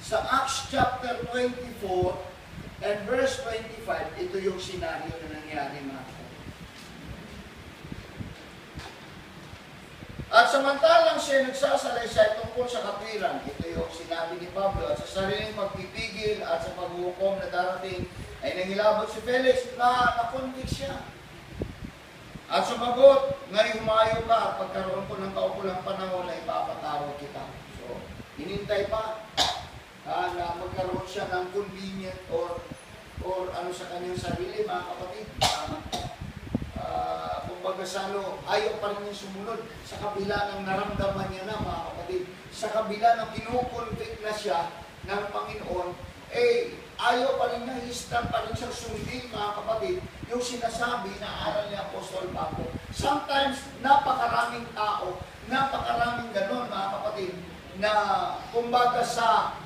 Sa Acts chapter 24 and verse 25, ito yung senaryo na nangyari mga kapatid. At samantalang siya nagsasalaysay tungkol sa katwiran, ito yung sinabi ni Pablo, at sa sariling pagpipigil at sa paghuhukom na darating, ay nangilabot si Felix na nakonvict siya. At sumagot, ngayon humayo ka at pagkaroon ko ng kaukulang panahon na ipapatawag kita. So, hinintay pa na magkaroon siya ng convenient or ano sa kanyang sarili, mga kapatid. Kumbaga ayaw pa rin niya sumunod sa kabila ng naramdaman niya na, mga kapatid. Sa kabila ng kinukonvict na siya ng Panginoon, ayaw pa rin niya, histan pa rin siya sundin, mga kapatid, yung sinasabi na aral ni Apostol Pablo. Sometimes, napakaraming tao, napakaraming ganon, mga kapatid, na kumbaga sa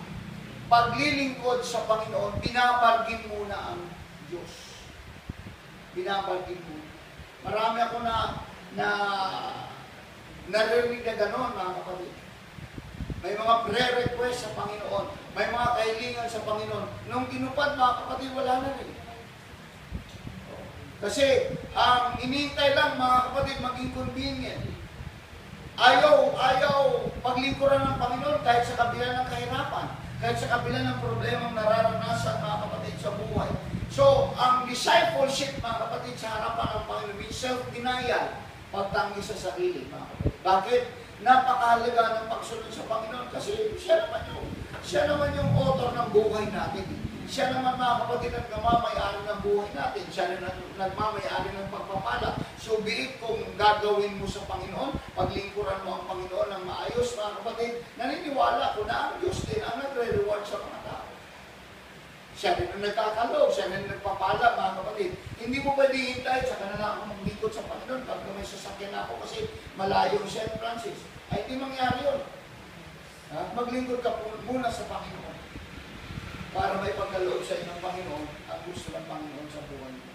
paglilingkod sa Panginoon, binabargin muna ang Diyos. Binabargin muna. Marami ako narinig na gano'n, mga kapatid. May mga pre-request sa Panginoon. May mga kahilingan sa Panginoon. Nung tinupad, mga kapatid, wala na rin. Kasi, ang inintay lang, mga kapatid, maging convenient. Ayaw paglingkuran ng Panginoon kahit sa kabila ng kahirapan. Kahit sa kabila ng problemang nararanasan, mga kapatid, sa buhay. So, ang discipleship, mga kapatid, sa harapan ng Panginoon, means self-denial, pagtanggi sa sarili, mga kapatid. Bakit? Napakahalaga ng pagsunod sa Panginoon kasi siya naman yung author ng buhay natin. Siya naman, mga kapatid, nagmamayari ng buhay natin. Siya na nagmamayari ng pagpapala. So, be it kung gagawin mo sa Panginoon, paglingkuran mo ang Panginoon ng maayos, mga kapatid, naniniwala ko na ang Diyos din ang nagre-reward sa mga tao. Siya rin ang nagkakalog, siya rin ang nagpapala, mga kapatid. Hindi mo pwede hintay, saka na lang ako maglingkod sa Panginoon pag may sasakyan ako kasi malayo si St. Francis. Ay, hindi mangyari yun. Maglingkod ka muna sa Panginoon para may pagkaloob sa inyong Panginoon ang gusto ng Panginoon sa buhay mo.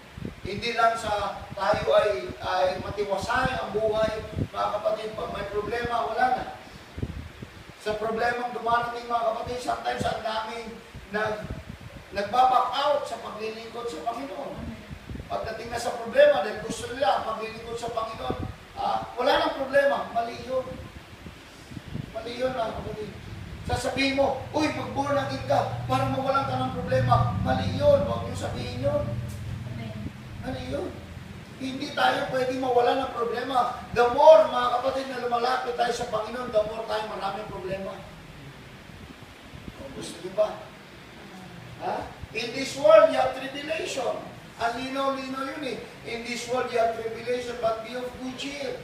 Hindi lang sa tayo ay matiwasay ang buhay, mga kapatid, pag may problema, wala na. Sa problemang dumarating, mga kapatid, sometimes ang daming nagbaback out sa paglilingkod sa Panginoon. Pagdating na sa problema, dahil gusto nila ang paglilingkod sa Panginoon, wala nang problema, mali yun. Mali yun, mga kapatid. Sasabihin mo, uy, mag-born again ka para mawalan ka ng problema. Mali yun, huwag niyo sabihin yun. Mali yun. Hindi tayo pwede mawala ng problema. The more, mga kapatid, na lumalapit tayo sa Panginoon, the more tayo maraming problema. Gusto niyo ba? In this world, you have tribulation. Ang linaw-linaw yun eh. In this world, you have tribulation, but be of good cheer.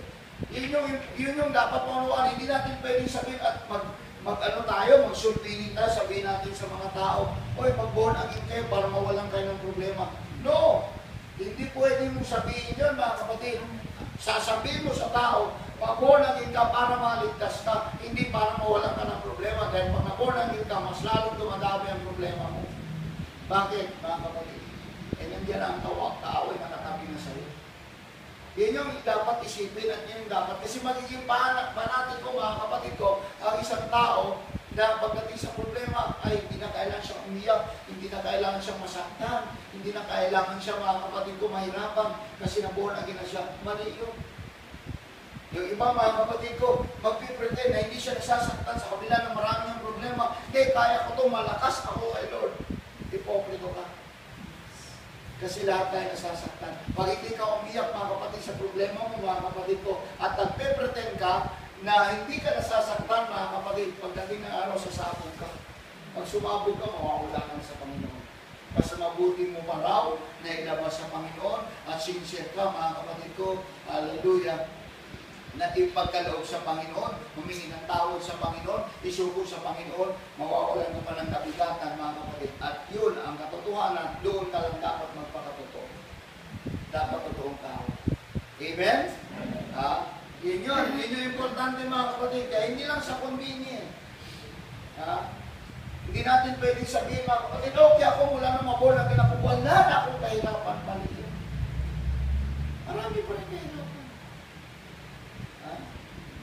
Yun yung dapat maunawaan. Hindi natin pwedeng sabihin at magsulpiling tayo, sabihin natin sa mga tao, oy, mag-born again kayo para mawalan kayo ng problema. No! Hindi pwede mong sabihin yun, mga kapatid. Sasabihin mo sa tao, mag-born again ka para maligtas ka, hindi para mawalan ka ng problema. Dahil pag na-born again ka, mas lalong dumadami ang problema mo. Bakit, mga kapatid? Nandiyan ang kaaway na katabi na sa'yo. Yan yung dapat isipin at yan yung dapat. Kasi magiging panatid ko, mga kapatid ko, ang isang tao na pagdating sa problema ay hindi na kailangan siyang umiyak, hindi na kailangan siyang masaktan, hindi na kailangan siya, mga kapatid ko, mahirapan kasi na-born again na siya. Mali yun. Yung iba, mga kapatid ko, magpipretend na hindi siya nasasaktan sa kabila ng maraming problema. Hindi, kaya ko ito, malakas ako kay Lord. Hipokrito ka. Kasi lahat tayo nasasaktan. Pag hindi ka umiyak, mga kapatid, sa problema mo, mga kapatid ko, at nagpe-pretend ka na hindi ka nasasaktan, mga kapatid, pagdating ng araw, sasabog ka. Pag sumabog ka, mawawala ka sa Panginoon. Basta mabuti mo pa raw na ilabas sa Panginoon at sincere ka, mga kapatid ko, hallelujah, na ipagkaloob sa Panginoon, humingi ng tawad sa Panginoon, isugo sa Panginoon, mawawalan ka pa ng kabigatan, mga kapatid. At yun, ang katotohanan, doon ka lang dapat magpakatotoo. Dapat totoong tao. Amen? Yun yung importante, mga kapatid. Kaya hindi lang sa convenience. Hindi natin pwedeng sabihin, mga kapatid, okay ako, wala na maborn na kinakuha, wala na akong kahirapan, palit yun. Marami pa rin kahirapan.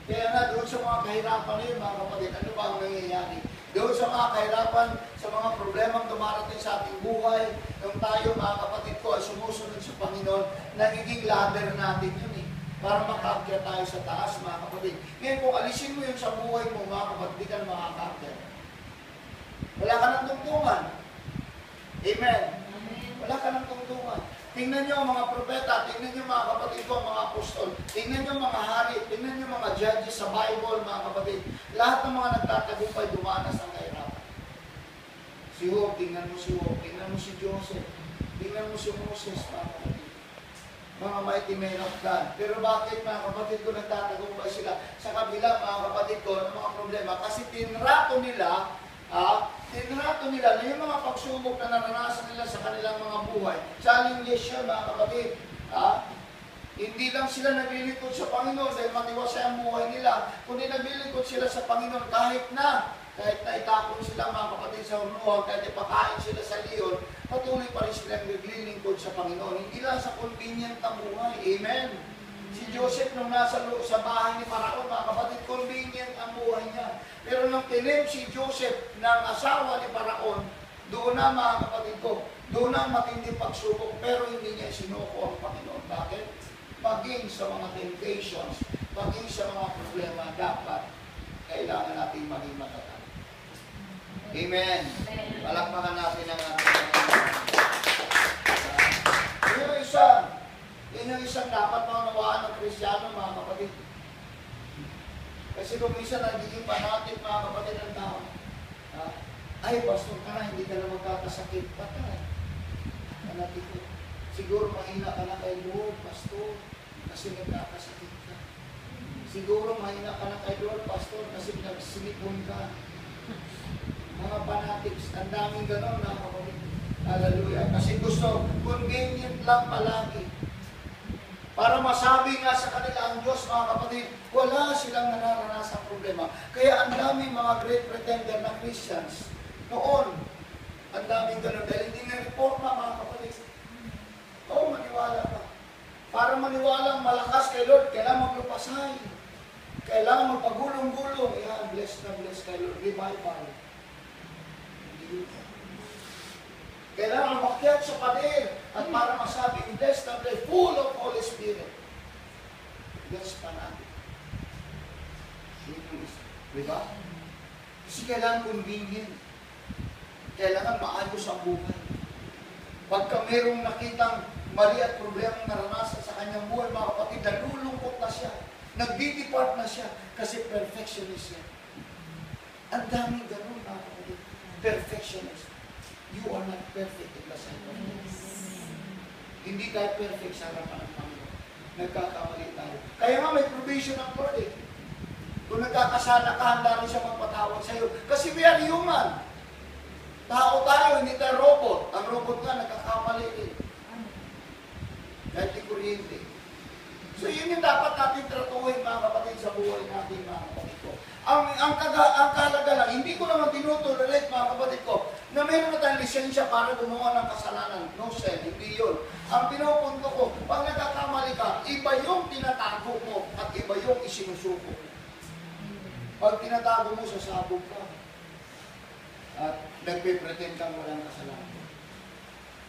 Kaya nga doon sa mga kahirapan na yun, mga kapatid, ano ba ang nangyayari? Doon sa mga kahirapan, sa mga problemang dumarating sa ating buhay, yung tayo mga kapatid ko ay sumusunod sa Panginoon, nagiging ladder natin yun eh. Para makaakyat tayo sa taas mga kapatid. Ngayon kung alisin mo yun sa buhay mo mga kapatid, di ka na makakaakyat. Wala ka ng tungtungan. Amen. Wala ka ng tungtungan. Tingnan nyo ang mga propeta, tingnan nyo mga kapatid ko, mga apostol, tingnan nyo mga hari, tingnan nyo mga judges sa Bible, mga kapatid. Lahat ng mga nagtatagumpay dumanas ang kahirapan. Si Job, tingnan mo si Job, tingnan mo si Joseph, tingnan mo si Moses, mga kapatid. Mga mighty men of God. Pero bakit mga kapatid ko nagtatagumpay sila sa kabila mga kapatid ko ng mga problema? Kasi tinrato nila na yung mga pagsubok na naranasan nila sa kanilang mga buhay. Challenges siya mga kapatid. Hindi lang sila naglilingkod sa Panginoon dahil matiwasay ang buhay nila, kundi naglilingkod sila sa Panginoon kahit na itapon sila mga kapatid sa unuhan, kahit ipakain sila sa leon, patuloy pa rin silang naglilingkod sa Panginoon. Hindi lang sa convenient ang buhay. Amen. Si Joseph nung nasa sa bahay ni Paraon, mga kapatid, convenient ang buhay niya. Pero nung tinim si Joseph ng asawa ni Paraon, doon na mga kapatid ko, doon na matindi pagsubok, pero hindi niya sinuko ang Panginoon. Bakit? Maging sa mga temptations, maging sa mga problema, dapat kailangan natin maging matatag. Amen. Palakpakan natin ang ating yun yung isang dapat maunawaan ng Kristiyano, mga kapatid. Kasi kung minsan nagiging panatit, mga kapatid, ng tao. Ay, pastor ka na, hindi ka na magkakasakit. Patay. Panatit ko. Siguro mahina ka na kay Lord, pastor, kasi nagkakasakit ka. Siguro mahina ka na kay Lord, pastor, kasi nagsilipon ka. Mga fanatics, ang daming gano'n na kapatid. Hallelujah. Kasi gusto, convenient lang palagi. Para masabi nga sa kanila ang Diyos, mga kapatid, wala silang nararanasan problema. Kaya ang daming mga great pretender na Christians, noon, ang daming gano'n. Dahil hindi na-reforma, mga kapatid. Oo, maniwala ka. Para maniwalang malakas kay Lord, kailangan maglupasay. Kailangan magpagulong-gulong. Yan, bless na bless kay Lord. Revival. Kailangan makyat sa pader at para masabi, blessed na blessed, full of Holy Spirit. Blessed pa natin. Diba? Kasi kailangan convenient. Kailangan maayos ang buhay. Pagka mayroong nakitang mali at problemang naranasan sa kanyang buhay, mga kapatid, nalulungkot na siya. Nagdi-depart na siya kasi perfectionist siya. Ang daming ganun, mga kapatid. Perfectionist. You are not perfect in the sight of God. Hindi tayo perfect sa harapan ng Panginoon. Nagkakamali tayo. Kaya nga may provision ng Lord eh. Kung nagkakasala ka, handa rin siya magpatawad sa iyo. Kasi we are human. Tao tayo, hindi tayo robot. Ang robot nga, nagkakamali din. Kahit di kuryente. So yun yung dapat natin tratuhin, mga kapatid, sa buhay natin, mga kapatid ko. Ang kahalaga lang, hindi ko naman tinutolerate, mga kapatid ko, na mayroon na tayong lisensya para gumawa ng kasalanan. No, sir, hindi yun. Ang pinupunto ko, pag nagkakamali ka, iba yung tinatago mo at iba yung isinusuko. Pag tinatago mo, sasabog ka. At nagpe-pretend kang walang kasalanan.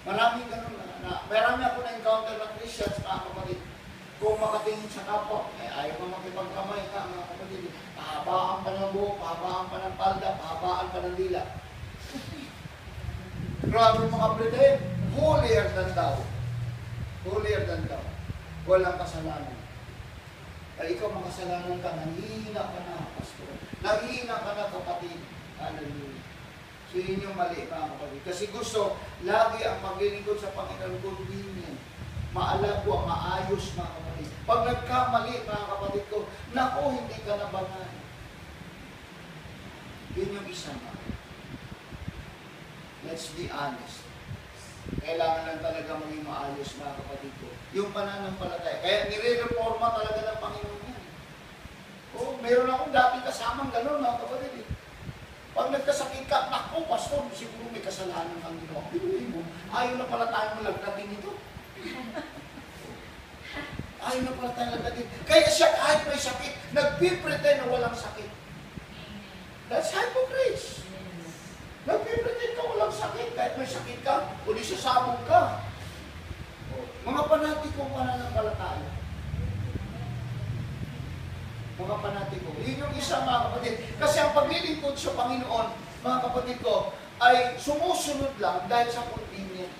Maraming ganun na. Marami ako na-encounter na Christians, mga kapatid. Kung makatingin sa kapwa, ayaw mo makipagkamay ka, mga kapatid. Pahabaan pa ng buhok, pahabaan pa ng palda, pahabaan pa ng dila. Grabe mga pretend, holier than thou. Holier than thou. Walang kasalanan. Ay ikaw makasalanan ka, nanghihina ka na, pastor. Nanghihina ka na, kapatid. Hallelujah. So yun yung mali, mga kapatid. Kasi gusto, lagi ang maglilingkod sa Panginoon convenient. Maalago, maayos, mga kapatid. Pag nagkamali, mga kapatid ko, naku, hindi ka na banal. Yun yung isang let's be honest. Kailangan lang talaga maging maayos, mga kapatid ko. Yung pananampalataya. Kaya nire-reforma talaga ng Panginoon yan. Oh, meron akong dating kasamang gano'n, mga kapatid. Pag nagkasakit ka, naku, pastor, siguro may kasalanan kang ginawa. Pinuhin mo, ayaw na pala tayong lagdating ito. Ayaw na pala tayong lagdating. Kaya siya kahit may sakit, nagpipretend na walang sakit. That's hypocrites. sakit, kahit may sakit ka, o di sasabog ka. Mga panatikong pananampalataya. Mga panatiko. Yun yung isa, mga kapatid. Kasi ang paglilingkod sa Panginoon, mga kapatid ko, ay sumusunod lang dahil sa convenient.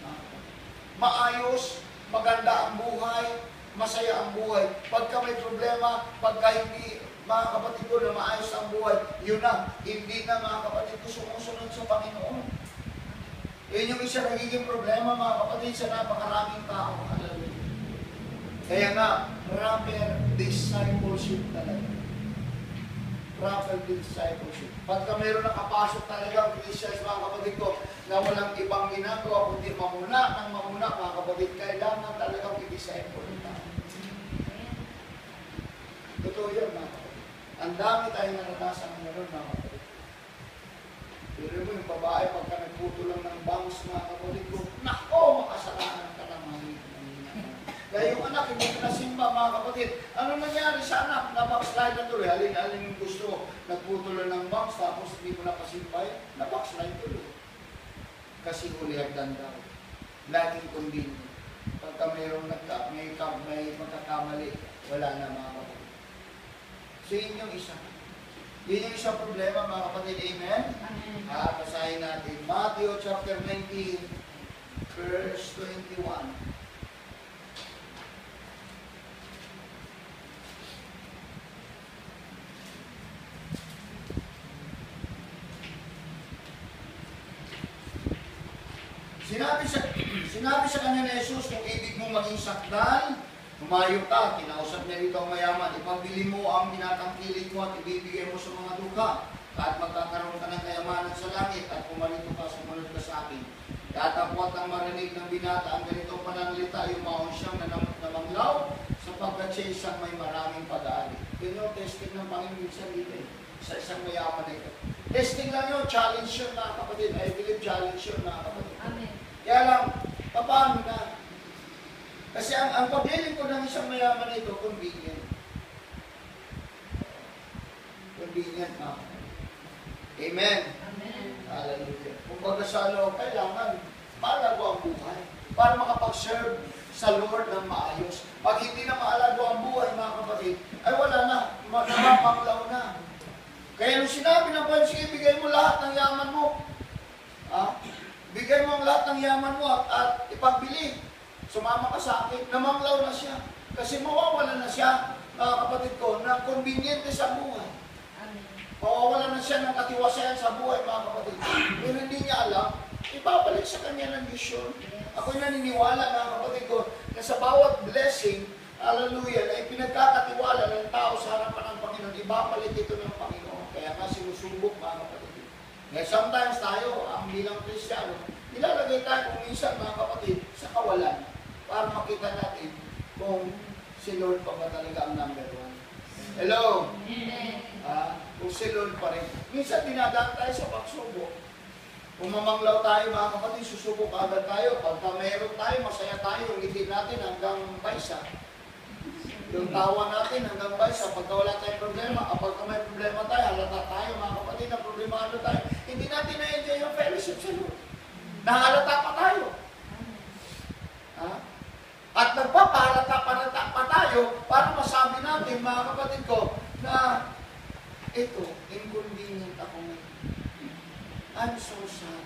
Maayos, maganda ang buhay, masaya ang buhay. Pagka may problema, pagka hindi, mga kapatid ko, na maayos ang buhay, yun na. Hindi na, mga kapatid ko, sumusunod sa Panginoon. Yun yung isa nagiging problema, mga kapatid, sa napakaraming tao. Kaya nga, proper discipleship talaga. Proper discipleship. Pagka mayroon nakapasok talaga ang Christians, mga kapatid ko, na walang ibang ginagawa, kundi mamuna, mga kapatid, kailangan talagang i-disciple ng tao. Totoo yun, mga kapatid. Ang dami tayong naranasan ng gano'n, mga kapatid. Pero mo yung babae, pagka nagputo lang ng bangs, mga kapatid ko, nako, makasalanan ka lang, mga kaya yung anak, hindi ka nasimba, mga kapatid. Ano nangyari sa anak? Nabackslide na tuloy. Alin-alin yung gusto. Nagputuloy ng bangs, tapos hindi mo napasimpay. Nabackslide tuloy. Kasi huli hagdan daw. Laging convenient. Pagka mayroong may magkakamali, wala na, mga kapatid. So yun yung isa. Yun yung isang problema, mga kapatid. Amen? Amen. Basahin natin. Matthew chapter 19, verse 21. Sinabi sa kanya ni Jesus, kung ibig mo maging sakdal, humayo ka, kinausap niya rito ang mayaman, ipabili mo ang tinatangkilik mo at ibibigay mo sa mga duka, at magkakaroon ka ng kayamanan sa langit, at pumalito ka, sumunod ka sa akin. Tatapwat ang marinig ng binata ang ganitong pananalita, yumaon siyang namanglaw, sapagkat siya isang may maraming pag-aari. Yun yung testing ng Panginoon minsan dito sa isang mayaman na ito. Testing lang yun, challenge yun, mga kapatid. I believe challenge yun, mga kapatid. Amen. Kaya lang, paano na? Kasi ang pagliling ko ng isang mayaman ito, convenient. Convenient, mga kapatid. Amen. Amen. Hallelujah. Kung baga sa kailangan maalago ang buhay para makapag-serve sa Lord ng maayos. Pag hindi na maalago ang buhay, mga kapatid, ay wala na, namamanglaw na. Kaya nung sinabi ng Panginoon, sige, bigay mo lahat ng yaman mo. Bigay mo ang lahat ng yaman mo at ipagbili. Sumama ka sa akin, namanglaw na siya. Kasi mawawala na siya, mga kapatid ko, na convenient sa buhay. Mawawala na siya ng katiwasayan sa buhay, mga kapatid. Pero hindi niya alam, ibabalik sa kanya ng vision. Ako'y naniniwala, mga kapatid ko, na sa bawat blessing, hallelujah, na ipinagkakatiwala ng tao sa harapan ng Panginoon, ibabalik ito ng Panginoon. Kaya nga sinusubok, mga kapatid. Ngayon, sometimes tayo, ang bilang Kristiyano, nilalagay tayo kung minsan, mga kapatid, sa kawalan, para makita natin kung si Lord pa ba talaga ang number one. Hello? Kung si Lord pa rin. Minsan, dinadaan tayo sa pagsubok. Kung mamanglaw tayo, mga kapatid, susubok agad tayo. Pagka meron tayo, masaya tayo, ngiti natin hanggang paisa. Yung tawa natin hanggang paisa. Pagka wala tayong problema, pagka may problema tayo, halata tayo, mga kapatid, na problemado tayo. Hindi natin na-enjoy yung fellowship sa Lord. Nahalata pa tayo. At nagpapahalata pa tayo para masabi natin, mga kapatid ko, na ito, inconvenient ako ngayon. I'm so sad.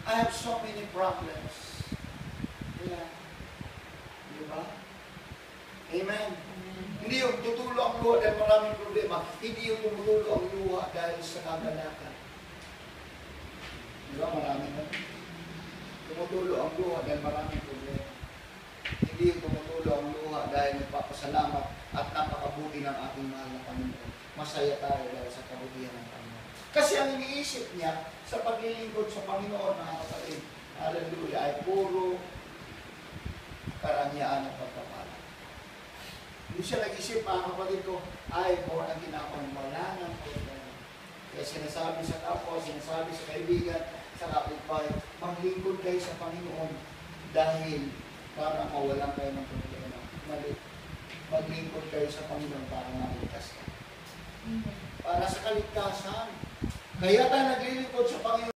I have so many problems. Yeah. Di ba? Amen. Hindi yung tutulo ang luha dahil maraming problema. Hindi yung tumutulo ang luha dahil sa kagalakan. Di ba? Maraming na. Tumutulo ang luha dahil maraming problema. Hindi yung tumutulo ang luha dahil nagpapasalamat at napakabuti ng ating mahal na Panginoon. Masaya tayo dahil sa kabutihan ng Panginoon. Kasi ang iniisip niya sa paglilingkod sa Panginoon, mga kapatid, hallelujah, ay puro karangyaan at pagpapala. Hindi siya nag-isip, mga kapatid ko, ay more ang ginapang wala ng problema. Kaya sinasabi sa kapwa, sinasabi sa kaibigan, sa kapitbahay, maglingkod kayo sa Panginoon dahil para mawalan kayo ng problema. Mali. Maglingkod kayo sa Panginoon para maligtas ka. Para sa kaligtasan. Kaya tayo naglilingkod sa Panginoon.